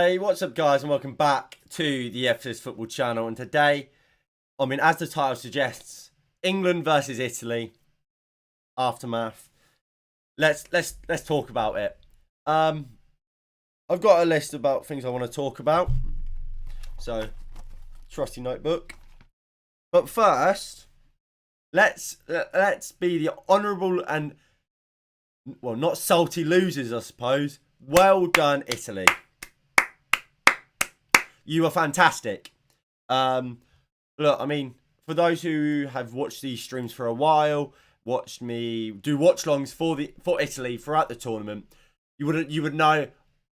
Hey, what's up, guys, and welcome back to the FCS Football Channel. And today, as the title suggests, England versus Italy aftermath. Let's talk about it. I've got a list about things I want to talk about. So, trusty notebook. But first, let's be the honourable and not salty losers, I suppose. Well done, Italy. You are fantastic. Look, for those who have watched these streams for a while, watched me do watch-longs for Italy throughout the tournament, you would know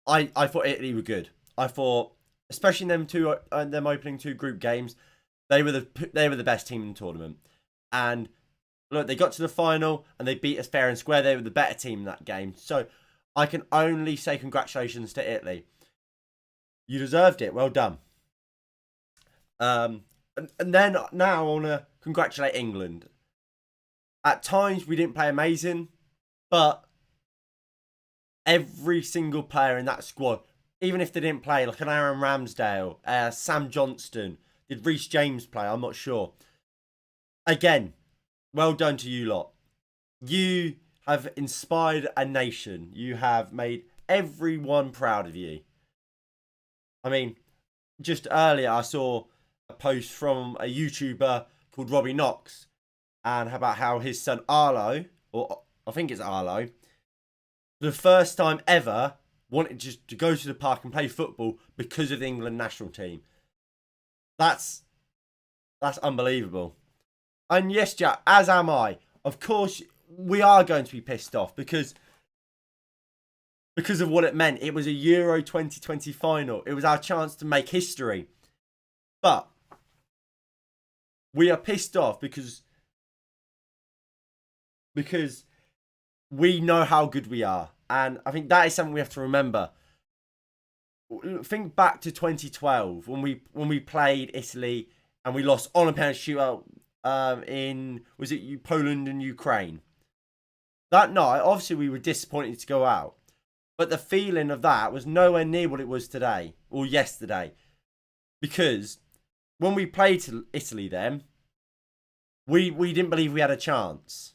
I thought Italy were good. I thought, especially in them opening two group games, they were the best team in the tournament. And look, they got to the final and they beat us fair and square. They were the better team in that game. So I can only say congratulations to Italy. You deserved it. Well done. And then now I want to congratulate England. At times we didn't play amazing, but every single player in that squad, even if they didn't play, like an Aaron Ramsdale, Sam Johnston, did Reece James play? I'm not sure. Again, well done to you lot. You have inspired a nation. You have made everyone proud of you. Just earlier I saw a post from a YouTuber called Robbie Knox and about how his son Arlo, or I think it's Arlo, for the first time ever wanted just to go to the park and play football because of the England national team. That's unbelievable. And yes, Jack, as am I. Of course, we are going to be pissed off because of what it meant. It was a Euro 2020 final. It was our chance to make history. But we are pissed off because we know how good we are. And I think that is something we have to remember. Think back to 2012 when we played Italy and we lost on a penalty shootout in Poland and Ukraine. That night, obviously we were disappointed to go out. But the feeling of that was nowhere near what it was today or yesterday. Because when we played Italy then, we didn't believe we had a chance.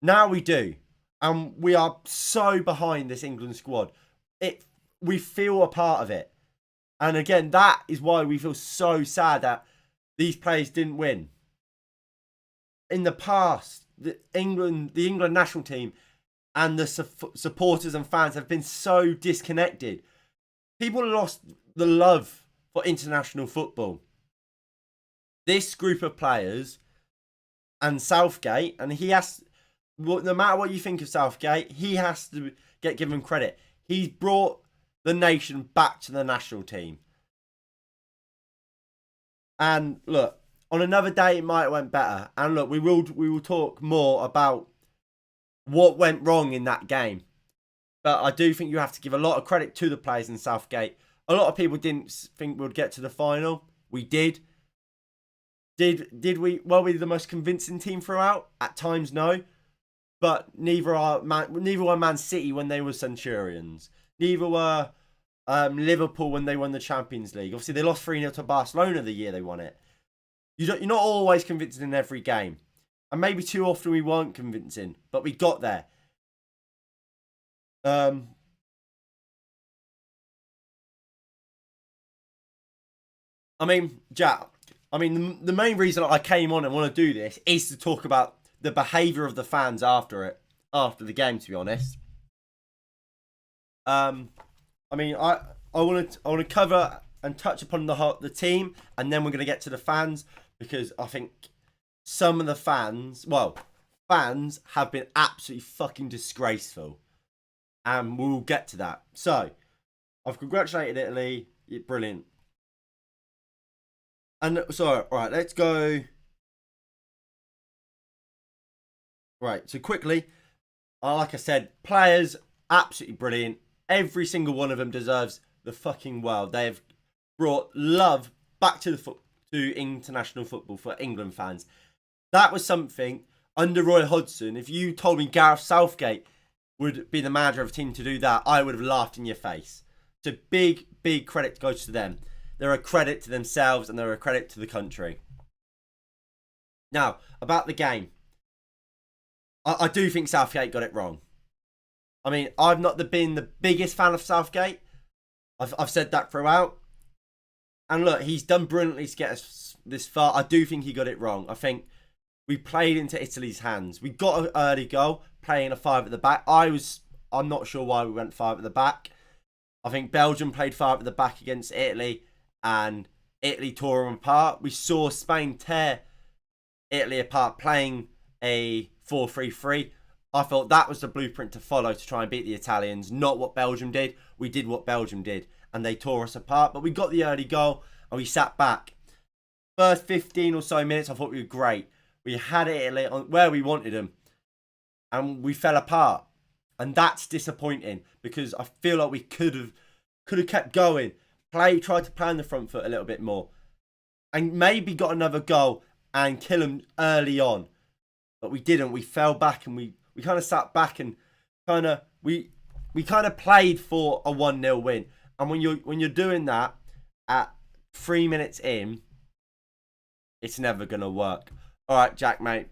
Now we do. And we are so behind this England squad. We feel a part of it. And again, that is why we feel so sad that these players didn't win. In the past, the England national team and the supporters and fans have been so disconnected. People lost the love for international football. This group of players and Southgate, and no matter what you think of Southgate, he has to get given credit. He's brought the nation back to the national team. And look, on another day it might have went better. And look, we will talk more about what went wrong in that game. But I do think you have to give a lot of credit to the players in Southgate. A lot of people didn't think we'd get to the final. We did. Did we? Were we the most convincing team throughout? At times, no. But neither were Man City when they were Centurions. Neither were Liverpool when they won the Champions League. Obviously, they lost 3-0 to Barcelona the year they won it. You're not always convincing in every game. And maybe too often we weren't convincing, but we got there. Jack, the main reason I came on and want to do this is to talk about the behaviour of the fans after the game, to be honest. I want to cover and touch upon the team, and then we're going to get to the fans, because I think some of the fans have been absolutely fucking disgraceful. And we'll get to that. So, I've congratulated Italy. You're brilliant. And so, alright, let's go. Right, so quickly, like I said, players, absolutely brilliant. Every single one of them deserves the fucking world. They have brought love back to international football for England fans. That was something under Roy Hodgson. If you told me Gareth Southgate would be the manager of a team to do that, I would have laughed in your face. So big credit goes to them. They're a credit to themselves and they're a credit to the country. Now, about the game. I do think Southgate got it wrong. I mean, I've not been the biggest fan of Southgate. I've said that throughout. And look, he's done brilliantly to get us this far. I do think he got it wrong. I think we played into Italy's hands. We got an early goal, playing a 5 at the back. I'm not sure why we went 5 at the back. I think Belgium played 5 at the back against Italy, and Italy tore them apart. We saw Spain tear Italy apart playing a 4-3-3. I thought that was the blueprint to follow to try and beat the Italians, not what Belgium did. We did what Belgium did, and they tore us apart. But we got the early goal, and we sat back. First 15 or so minutes, I thought we were great. We had Italy on where we wanted them, and we fell apart. And that's disappointing, because I feel like we could have kept going. Tried to play on the front foot a little bit more, and maybe got another goal and kill them early on. But we didn't. We fell back, and we kind of sat back, and we kind of played for a 1-0 win. And when you're doing that at 3 minutes in, it's never gonna work. All right, Jack, mate.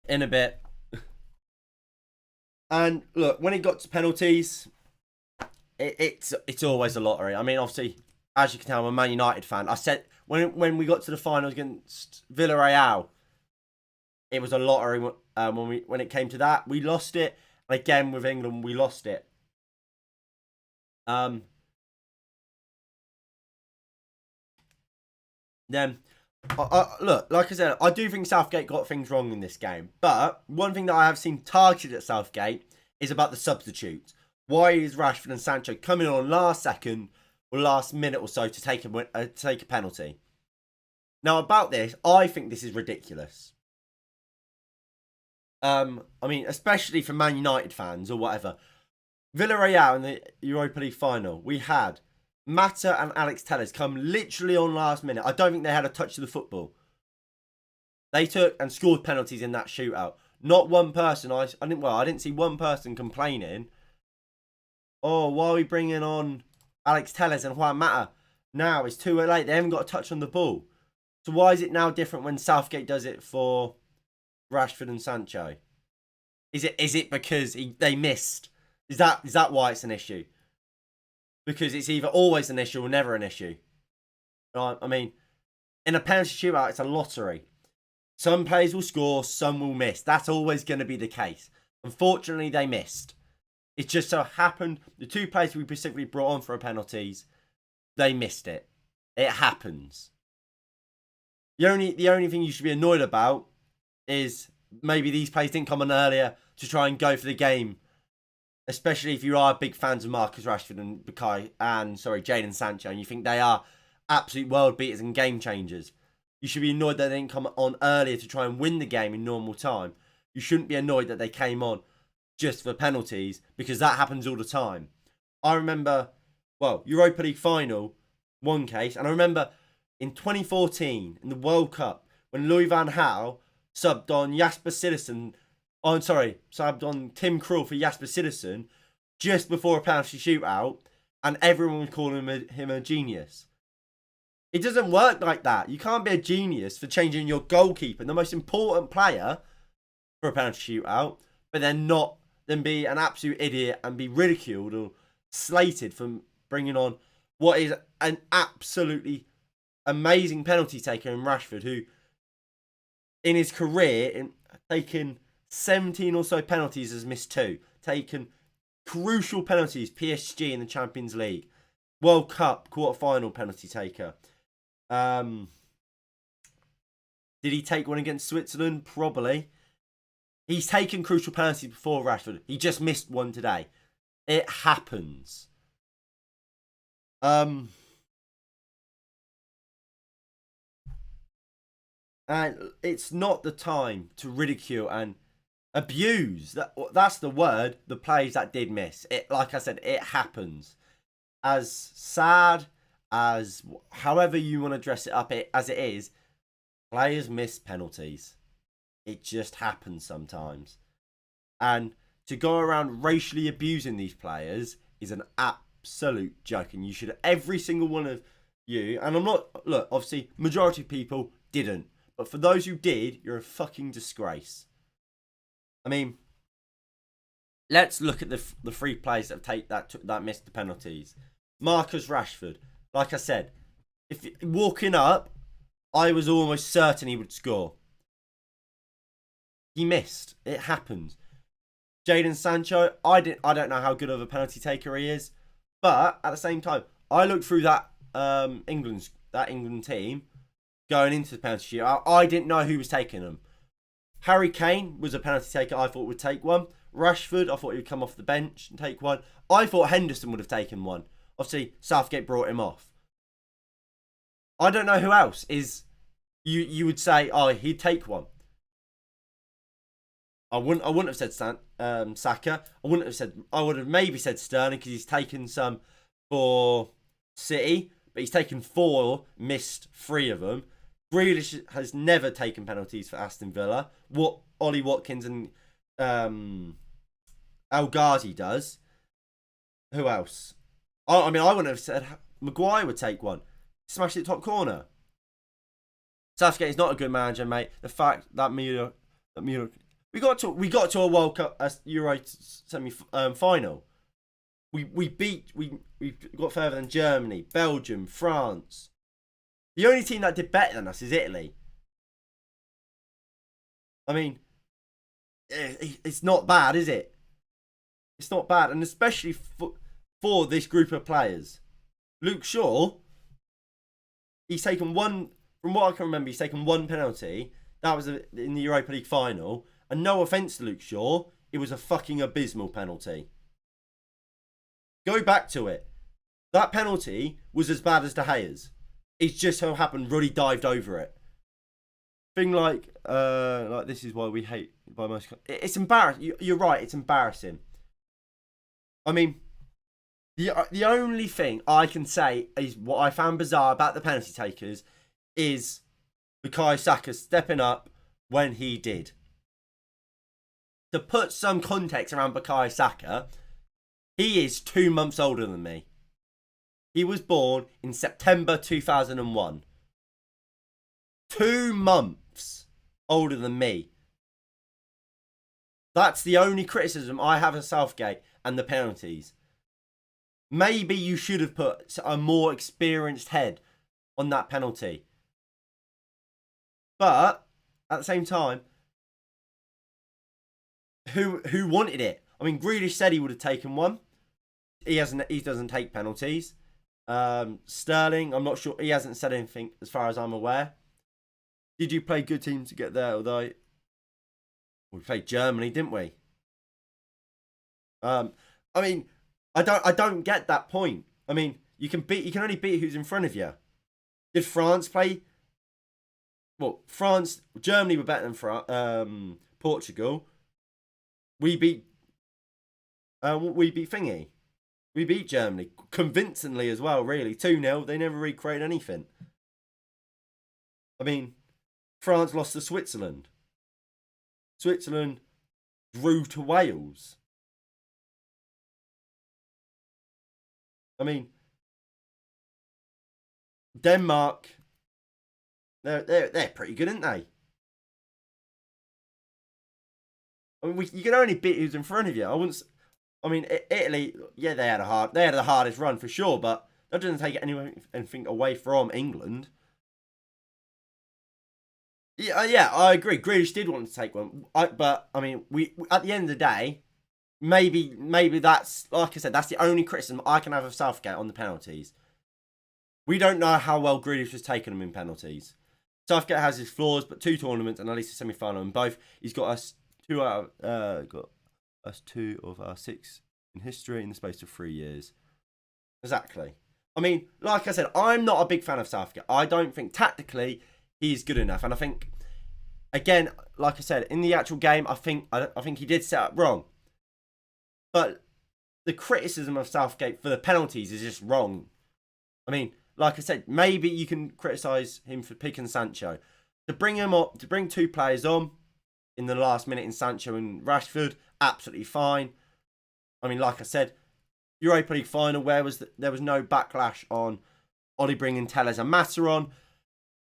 In a bit. And look, when it got to penalties, it's always a lottery. I mean, obviously, as you can tell, I'm a Man United fan. I said when we got to the finals against Villarreal, it was a lottery. When it came to that, we lost it. And again with England, we lost it. Then, look, like I said, I do think Southgate got things wrong in this game. But one thing that I have seen targeted at Southgate is about the substitutes. Why is Rashford and Sancho coming on last second or last minute or so to take a penalty? Now, about this, I think this is ridiculous. I mean, especially for Man United fans or whatever. Villarreal in the Europa League final, we had Mata and Alex Telles come literally on last minute. I don't think they had a touch of the football. They took and scored penalties in that shootout. Not one person. I didn't see one person complaining. Oh, why are we bringing on Alex Telles and Juan Mata? Now it's too late. They haven't got a touch on the ball. So why is it now different when Southgate does it for Rashford and Sancho? Is it because they missed? Is that why it's an issue? Because it's either always an issue or never an issue. I mean, in a penalty shootout, it's a lottery. Some players will score, some will miss. That's always going to be the case. Unfortunately, they missed. It just so happened the two players we specifically brought on for penalties, they missed it. It happens. The only thing you should be annoyed about is maybe these players didn't come on earlier to try and go for the game. Especially if you are big fans of Marcus Rashford and Jadon Sancho, and you think they are absolute world beaters and game changers. You should be annoyed that they didn't come on earlier to try and win the game in normal time. You shouldn't be annoyed that they came on just for penalties, because that happens all the time. I remember, Europa League final, one case, and I remember in 2014 in the World Cup when Louis van Gaal subbed on subbed on Tim Krul for Jasper Citizen just before a penalty shootout, and everyone was calling him a genius. It doesn't work like that. You can't be a genius for changing your goalkeeper, the most important player, for a penalty shootout, but then be an absolute idiot and be ridiculed or slated for bringing on what is an absolutely amazing penalty taker in Rashford, who in his career taken 17 or so penalties, has missed 2. Taken crucial penalties, PSG in the Champions League, World Cup quarter-final penalty taker. Did he take one against Switzerland? Probably. He's taken crucial penalties before, Rashford. He just missed one today. It happens. And it's not the time to ridicule and abuse. That's the word. The players that did miss. It, like I said, it happens. As sad as however you want to dress it up, as it is, players miss penalties. It just happens sometimes. And to go around racially abusing these players is an absolute joke. And you should, every single one of you, and I'm not, look, obviously, majority of people didn't. But for those who did, you're a fucking disgrace. I mean, let's look at the three players that missed the penalties. Marcus Rashford. Like I said, if walking up, I was almost certain he would score. He missed. It happens. Jadon Sancho, I don't know how good of a penalty taker he is, but at the same time, I looked through that England team going into the penalty shootout. I didn't know who was taking them. Harry Kane was a penalty taker I thought would take one. Rashford, I thought he would come off the bench and take one. I thought Henderson would have taken one. Obviously, Southgate brought him off. I don't know who else is. You would say, oh, he'd take one. I wouldn't have said Saka. I would have maybe said Sterling because he's taken some for City, but he's taken 4, missed 3 of them. Grealish has never taken penalties for Aston Villa. What Ollie Watkins and El Ghazi does. Who else? I mean, I wouldn't have said Maguire would take one. Smash it top corner. Southgate is not a good manager, mate. The fact that Milo, we got to a World Cup Euro semi final. We got further than Germany, Belgium, France. The only team that did better than us is Italy. I mean, it's not bad, is it? It's not bad, and especially for this group of players. Luke Shaw, he's taken one, from what I can remember, he's taken 1 penalty. That was in the Europa League final. And no offence to Luke Shaw, it was a fucking abysmal penalty. Go back to it. That penalty was as bad as De Gea's. It's just so happened Ruddy dived over it. Thing like this is why we hate by most. It's embarrassing. You're right. It's embarrassing. I mean, the only thing I can say is what I found bizarre about the penalty takers is Bukayo Saka stepping up when he did. To put some context around Bukayo Saka, he is 2 months older than me. He was born in September 2001. 2 months older than me. That's the only criticism I have of Southgate and the penalties. Maybe you should have put a more experienced head on that penalty. But at the same time, who wanted it? I mean, Grealish said he would have taken one. He doesn't take penalties. Sterling, I'm not sure. He hasn't said anything as far as I'm aware. Did you play good teams to get there? Although we played Germany, didn't we? I mean, I don't get that point. I mean, you can only beat who's in front of you. Did France play? Well, Germany were better than Portugal. We beat Thingy. We beat Germany convincingly as well, really. 2-0. They never recreated anything. I mean, France lost to Switzerland. Switzerland drew to Wales. I mean, Denmark, they're pretty good, aren't they? I mean, you can only beat who's in front of you. I mean, Italy, yeah, they had the hardest run for sure, but that doesn't take anything away from England. Yeah, I agree. Grealish did want to take one, but I mean, we at the end of the day, maybe that's, like I said, that's the only criticism I can have of Southgate on the penalties. We don't know how well Grealish was taking them in penalties. Southgate has his flaws, but 2 tournaments and at least a semi-final in both. He's got us 2 of our 6 in history in the space of 3 years. Exactly. I mean, like I said, I'm not a big fan of Southgate. I don't think tactically he's good enough, and I think, again, like I said, in the actual game, I think he did set up wrong. But the criticism of Southgate for the penalties is just wrong. I mean, like I said, maybe you can criticise him for picking Sancho. To bring 2 players on in the last minute in Sancho and Rashford, absolutely fine. I mean, like I said, Europa League final, where there was no backlash on Ollie bringing Telles and Mata on.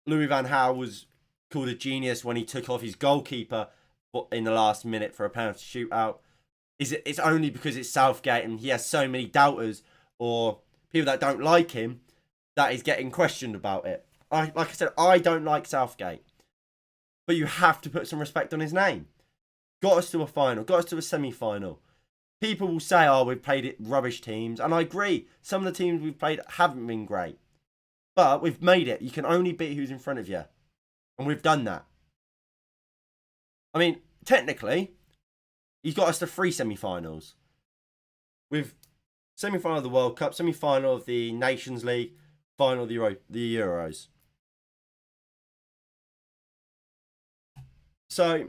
Louis van Gaal was called a genius when he took off his goalkeeper in the last minute for a penalty shootout. It's only because it's Southgate and he has so many doubters or people that don't like him that he's getting questioned about it. Like I said, I don't like Southgate. But you have to put some respect on his name. Got us to a final, got us to a semi-final. People will say, oh, we've played it rubbish teams. And I agree. Some of the teams we've played haven't been great. But we've made it. You can only beat who's in front of you. And we've done that. I mean, technically, he's got us to 3 semi-finals. With semi-final of the World Cup, semi-final of the Nations League, final of the Euros. So,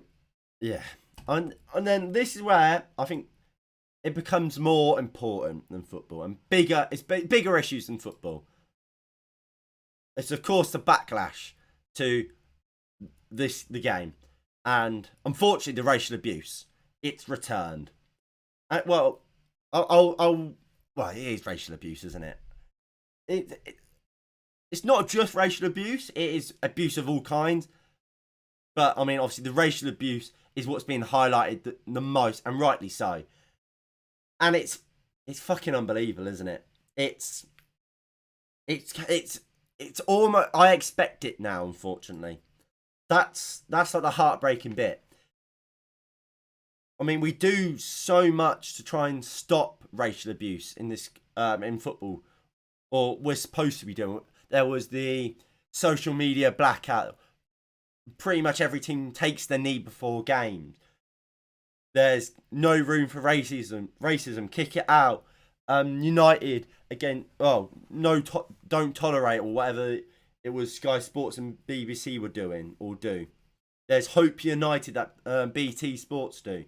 yeah. And then this is where I think it becomes more important than football and bigger. It's bigger issues than football. It's of course the backlash to the game, and unfortunately the racial abuse. It's returned. Well, well, it is racial abuse, isn't it? It's not just racial abuse. It is abuse of all kinds. But I mean, obviously, the racial abuse is what's being highlighted the most, and rightly so. And it's fucking unbelievable, isn't it? It's almost. I expect it now. Unfortunately, that's like the heartbreaking bit. I mean, we do so much to try and stop racial abuse in this in football, or we're supposed to be doing. There was the social media blackout. Pretty much every team takes the knee before games. There's no room for racism. Kick it out. United again. Oh no, don't tolerate or whatever it was. Sky Sports and BBC were doing or do. There's Hope United that BT Sports do.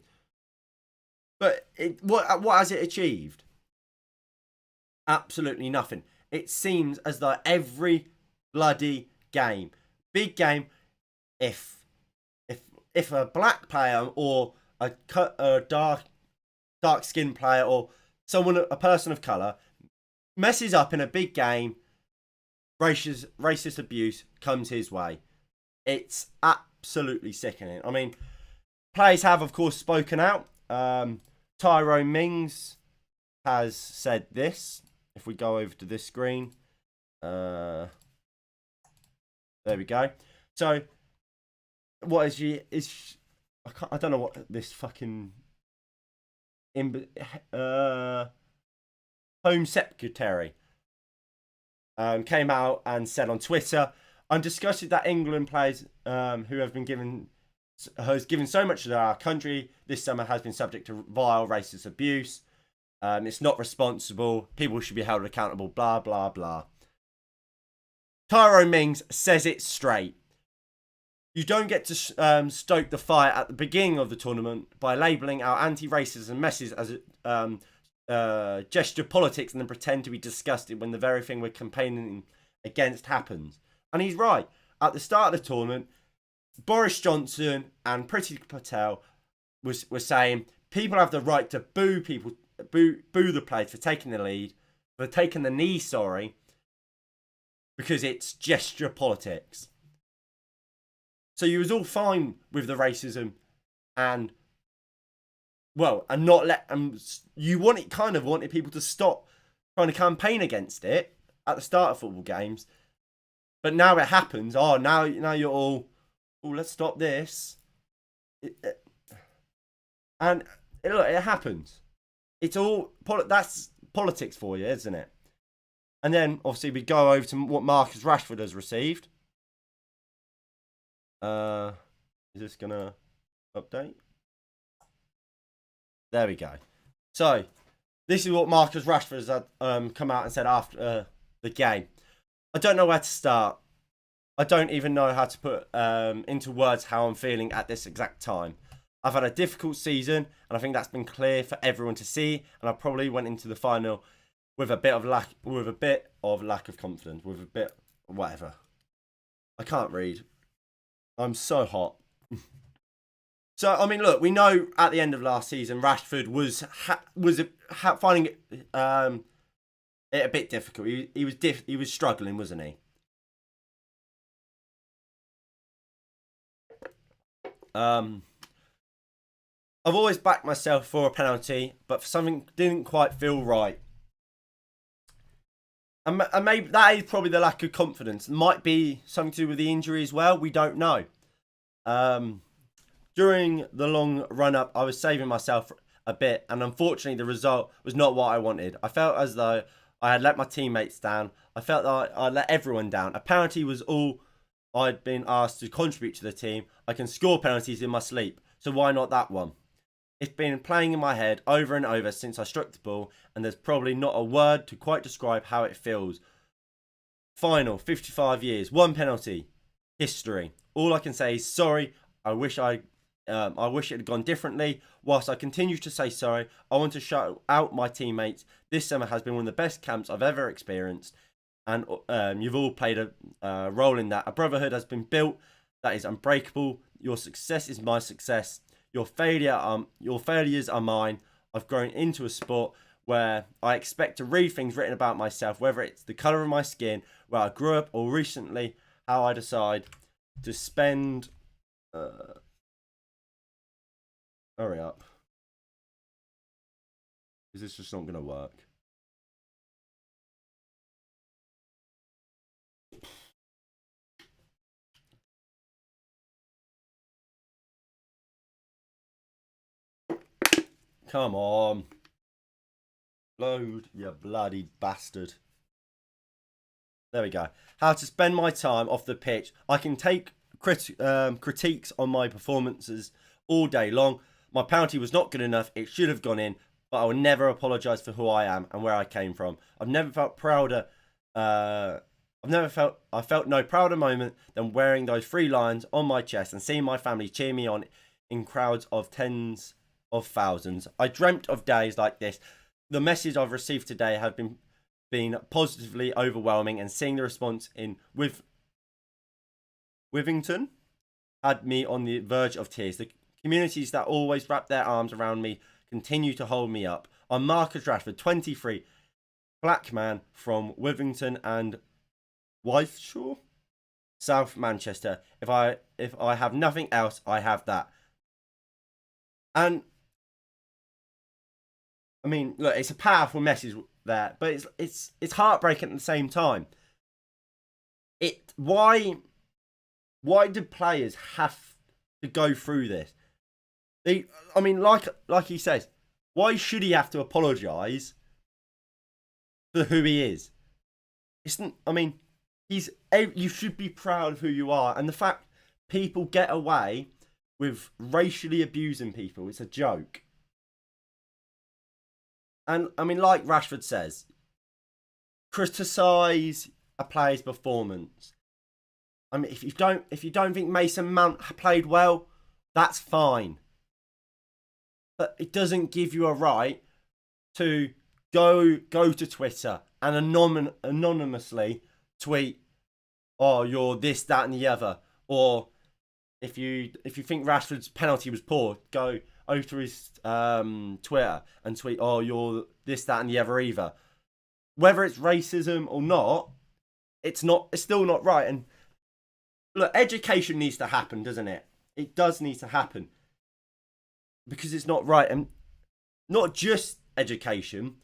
But what has it achieved? Absolutely nothing. It seems as though every bloody game, big game, if a black player or a dark skinned player or a person of colour messes up in a big game, racist abuse comes his way. It's absolutely sickening. I mean, players have of course spoken out. Tyrone Mings has said this. If we go over to this screen, there we go. So, what is she? I don't know what this fucking Home Secretary came out and said on Twitter, "I'm disgusted that England players who have been given so much to our country this summer has been subject to vile racist abuse. It's not responsible. People should be held accountable, blah, blah, blah." Tyrone Mings says it straight. You don't get to stoke the fire at the beginning of the tournament by labelling our anti-racism message as gesture politics and then pretend to be disgusted when the very thing we're campaigning against happens. And he's right. At the start of the tournament, Boris Johnson and Priti Patel were saying people have the right to boo the players for taking the lead, for taking the knee, because it's gesture politics. So you was all fine with the racism and not let you wanted people to stop trying to campaign against it at the start of football games, but now it happens. Oh, now you're all, oh, let's stop this. And look, it happens. It's all that's politics for you, isn't it? And then obviously we go over to what Marcus Rashford has received. Is this gonna update? There we go. So this is what Marcus Rashford has come out and said after the game. I don't know where to start. I don't even know how to put into words how I'm feeling at this exact time. I've had a difficult season, and I think that's been clear for everyone to see. And I probably went into the final with a bit of lack of confidence, with a bit whatever. I can't read. I'm so hot. So I mean, look, we know at the end of last season, Rashford was finding it a bit difficult. He was struggling, wasn't he? I've always backed myself for a penalty, but for something didn't quite feel right. And maybe that is probably the lack of confidence. It might be something to do with the injury as well. We don't know. During the long run up, I was saving myself a bit, and unfortunately, the result was not what I wanted. I felt as though I had let my teammates down. I felt that I let everyone down. A penalty was all I'd been asked to contribute to the team. I can score penalties in my sleep, so why not that one? It's been playing in my head over and over since I struck the ball, and there's probably not a word to quite describe how it feels. Final, 55 years, one penalty, history. All I can say is sorry. I wish it had gone differently. Whilst I continue to say sorry, I want to shout out my teammates. This summer has been one of the best camps I've ever experienced, and you've all played a role in that. A brotherhood has been built that is unbreakable. Your success is my success. Your failures are mine. I've grown into a sport where I expect to read things written about myself, whether it's the colour of my skin, where I grew up, or recently how I decide to spend. Hurry up. Is this just not going to work? Come on. Load, you bloody bastard. There we go. How to spend my time off the pitch. I can take critiques on my performances all day long. My penalty was not good enough. It should have gone in, but I will never apologise for who I am and where I came from. I've never felt prouder. I felt no prouder moment than wearing those 3 lions on my chest and seeing my family cheer me on in crowds of tens of thousands. I dreamt of days like this. The message I've received today have been positively overwhelming, and seeing the response in Withington had me on the verge of tears. The communities that always wrap their arms around me continue to hold me up. I'm Marcus Rashford, 23, black man from Withington and Wythenshawe, South Manchester. If I have nothing else, I have that. And I mean, look, it's a powerful message there, but it's heartbreaking at the same time. Why do players have to go through this? I mean, like he says, why should he have to apologise for who he is? You should be proud of who you are, and the fact people get away with racially abusing people, it's a joke. And I mean, like Rashford says, criticise a player's performance. I mean, if you don't think Mason Mount played well, that's fine. But it doesn't give you a right to go to Twitter and anonymously tweet, "Oh, you're this, that, and the other." Or if you think Rashford's penalty was poor, go over to his Twitter and tweet, "Oh, you're this, that, and the other either." Whether it's racism or not, it's still not right. And look, education needs to happen, doesn't it? It does need to happen, because it's not right. And not just education,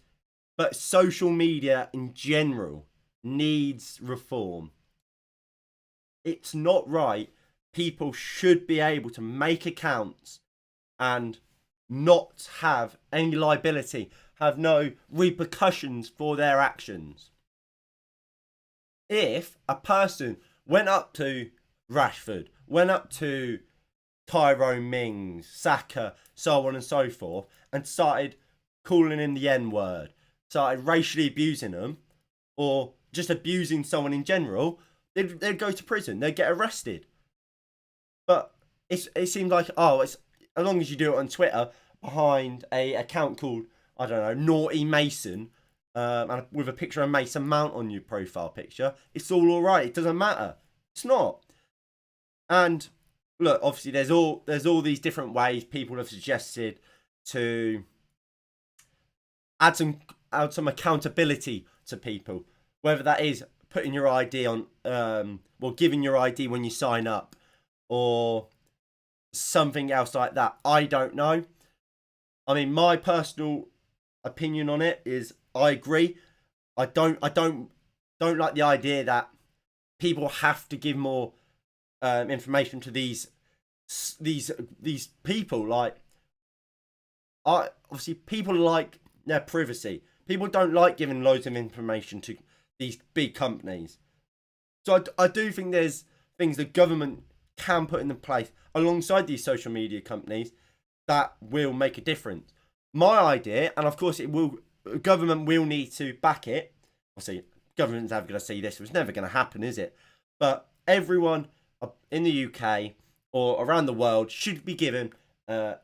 but social media in general needs reform. It's not right. People should be able to make accounts and not have any liability, have no repercussions for their actions. If a person went up to Rashford, went up to Tyrone Mings, Saka, so on and so forth, and started calling him the N-word, started racially abusing them, or just abusing someone in general, they'd go to prison, they'd get arrested. But it seems like, it's as long as you do it on Twitter behind a account called, I don't know, Naughty Mason, and with a picture of Mason Mount on your profile picture, it's all right. It doesn't matter. It's not. And look, obviously there's all these different ways people have suggested to add some accountability to people, whether that is putting your ID on, well, giving your ID when you sign up, or something else like that. I don't know. I mean, my personal opinion on it is I agree. I don't like the idea that people have to give more information to these people. Like, I obviously people like their privacy. People don't like giving loads of information to these big companies. So I do think there's things the government can put into place alongside these social media companies that will make a difference. My idea, and of course it will, government will need to back it. Obviously, government's never going to see this. It's never going to happen, is it? But everyone in the UK or around the world should be given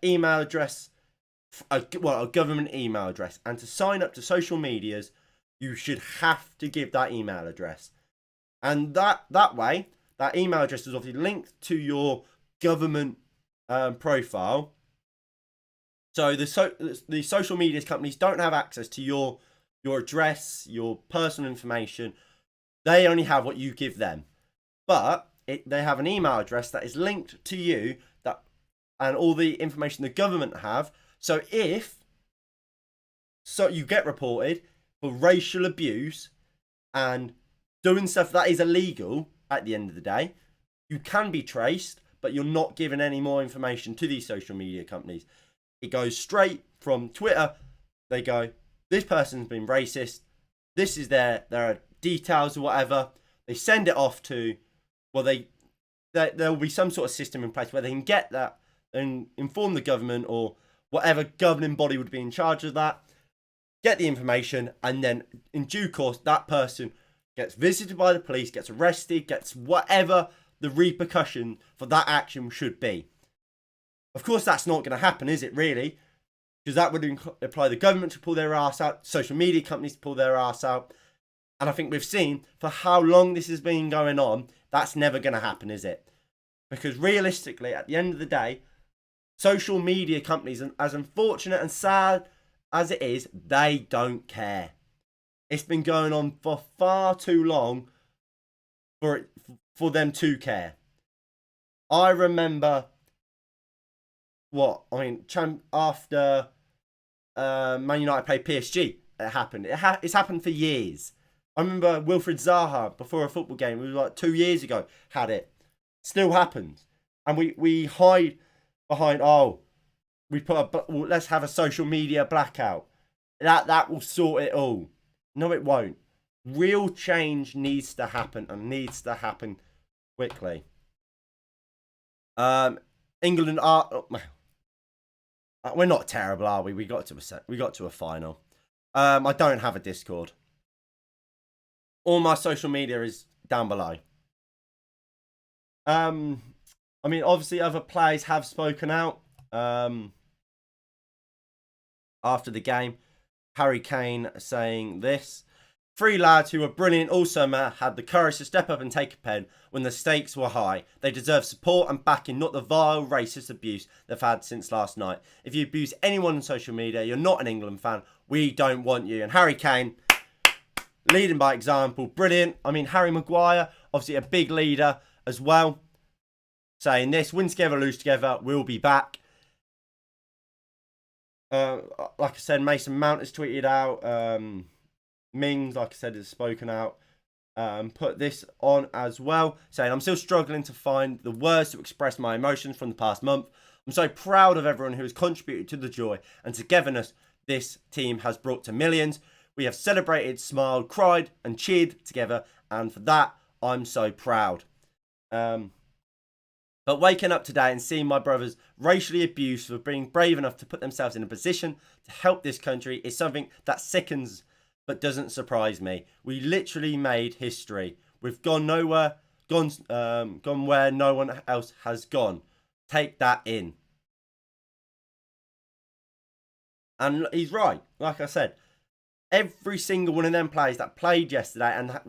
email address, a government email address, and to sign up to social medias, you should have to give that email address, and that way, that email address is obviously linked to your government profile. So the social media companies don't have access to your address, your personal information. They only have what you give them, but they have an email address that is linked to you, that and all the information the government have. So if you get reported for racial abuse and doing stuff that is illegal, at the end of the day, you can be traced, but you're not given any more information to these social media companies. It goes straight from Twitter. They go, this person's been racist. This is their details or whatever. They send it off to, well, there will be some sort of system in place where they can get that and inform the government or whatever governing body would be in charge of that, get the information, and then in due course, that person gets visited by the police, gets arrested, gets whatever the repercussion for that action should be. Of course, that's not going to happen, is it, really? Because that would imply the government to pull their ass out, social media companies to pull their ass out. And I think we've seen for how long this has been going on, that's never going to happen, is it? Because realistically, at the end of the day, social media companies, as unfortunate and sad as it is, they don't care. It's been going on for far too long for them to care. I remember after Man United played PSG, it happened. It's happened for years. I remember Wilfried Zaha before a football game, it was like 2 years ago, had it. Still happens. And we hide behind, let's have a social media blackout. That will sort it all. No, it won't. Real change needs to happen, and needs to happen quickly. England are. We're not terrible, are we? We got to a final. I don't have a Discord. All my social media is down below. I mean, obviously, other players have spoken out after the game. Harry Kane saying this: 3 lads who were brilliant all summer had the courage to step up and take a pen when the stakes were high. They deserve support and backing, not the vile racist abuse they've had since last night. If you abuse anyone on social media, you're not an England fan. We don't want you. And Harry Kane, leading by example, brilliant. I mean, Harry Maguire, obviously a big leader as well, saying this: win together, lose together, we'll be back. Like I said, Mason Mount has tweeted out. Mings, like I said, has spoken out. Put this on as well, saying, I'm still struggling to find the words to express my emotions from the past month. I'm so proud of everyone who has contributed to the joy and togetherness this team has brought to millions. We have celebrated, smiled, cried and cheered together, and for that, I'm so proud. But waking up today and seeing my brothers racially abused for being brave enough to put themselves in a position to help this country is something that sickens but doesn't surprise me. We literally made history. We've gone nowhere, gone where no one else has gone. Take that in. And he's right. Like I said, every single one of them players that played yesterday and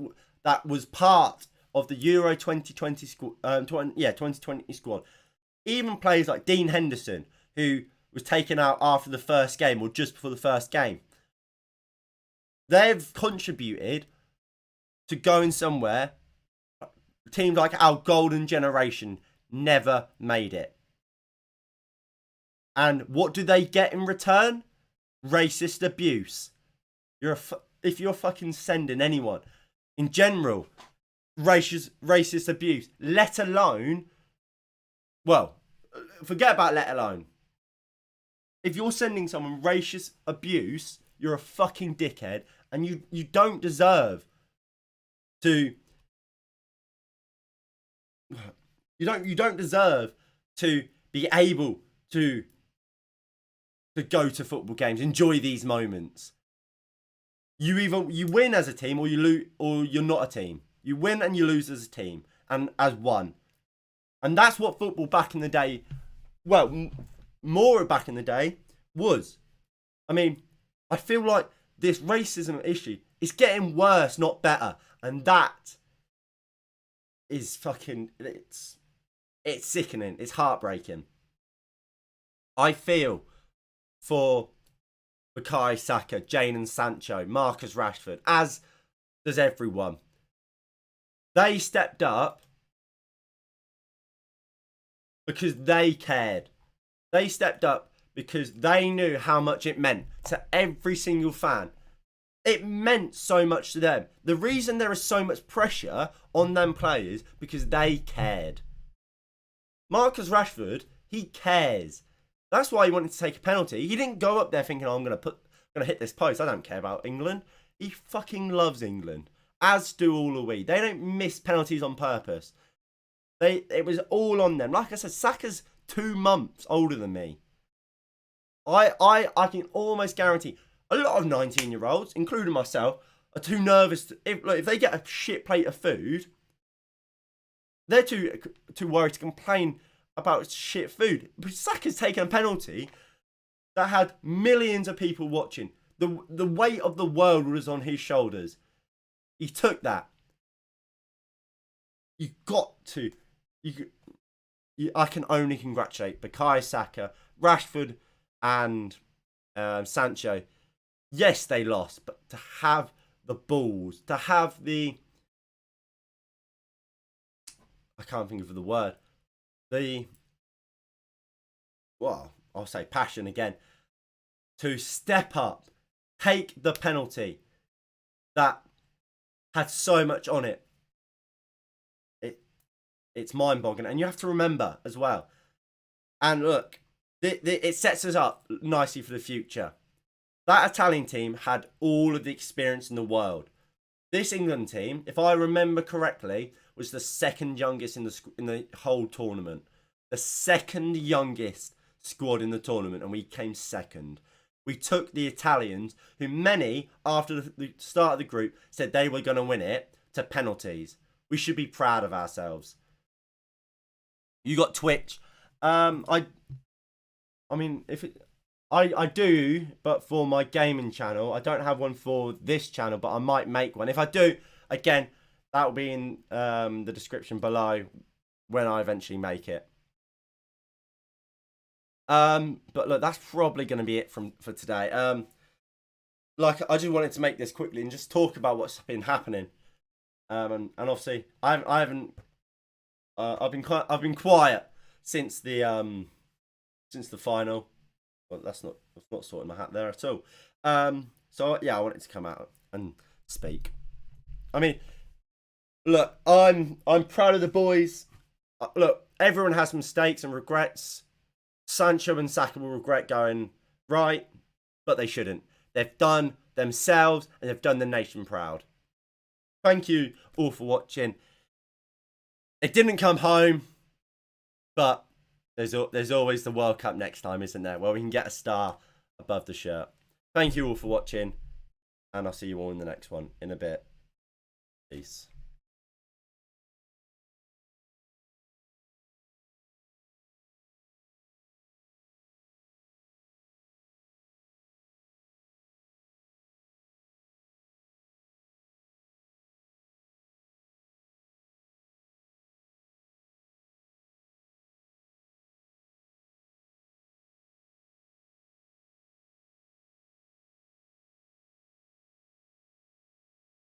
that was part of the Euro 2020 squad, 2020 squad, even players like Dean Henderson, who was taken out after the first game or just before the first game, they've contributed to going somewhere. Teams like our golden generation never made it. And what do they get in return? Racist abuse. If you're fucking sending anyone, in general, racist abuse, let alone, well, forget about let alone. If you're sending someone racist abuse, you're a fucking dickhead, and you don't deserve to. You don't deserve to be able to go to football games, enjoy these moments. You win as a team, or you lose, or you're not a team. You win and you lose as a team, and as one. And that's what football back in the day, well, more back in the day, was. I mean, I feel like this racism issue is getting worse, not better. And that is fucking, it's sickening. It's heartbreaking. I feel for Bukayo Saka, Jadon Sancho, Marcus Rashford, as does everyone. They stepped up because they cared. They stepped up because they knew how much it meant to every single fan. It meant so much to them. The reason there is so much pressure on them players, because they cared. Marcus Rashford, he cares. That's why he wanted to take a penalty. He didn't go up there thinking, oh, I'm gonna hit this post. I don't care about England. He fucking loves England, as do all of we. They don't miss penalties on purpose. It was all on them. Like I said, Saka's 2 months older than me. I can almost guarantee a lot of 19-year-olds, including myself, are too nervous. If they get a shit plate of food, they're too worried to complain about shit food. But Saka's taken a penalty that had millions of people watching. The weight of the world was on his shoulders. He took that. You got to. I can only congratulate Bukayo Saka, Rashford, and Sancho. Yes, they lost, but to have the balls, to have the, I can't think of the word, I'll say passion again, to step up, take the penalty that had so much on it. It's mind-boggling. And you have to remember as well. And look, it sets us up nicely for the future. That Italian team had all of the experience in the world. This England team, if I remember correctly, was the second youngest in the whole tournament. The second youngest squad in the tournament, and we came second. We took the Italians, who many, after the start of the group, said they were going to win it, to penalties. We should be proud of ourselves. You got Twitch. I do, but for my gaming channel. I don't have one for this channel, but I might make one. If I do, again, that will be in the description below when I eventually make it. But look, that's probably going to be it for today. I just wanted to make this quickly and just talk about what's been happening. And obviously, I've been quiet since the final. Well, that's not sorting my hat there at all. So yeah, I wanted to come out and speak. I mean, look, I'm proud of the boys. Look, everyone has mistakes and regrets. Sancho and Saka will regret going right, but they shouldn't. They've done themselves and they've done the nation proud. Thank you all for watching. It didn't come home, but there's always the World Cup next time, isn't there? Where we can get a star above the shirt. Thank you all for watching, and I'll see you all in the next one in a bit. Peace.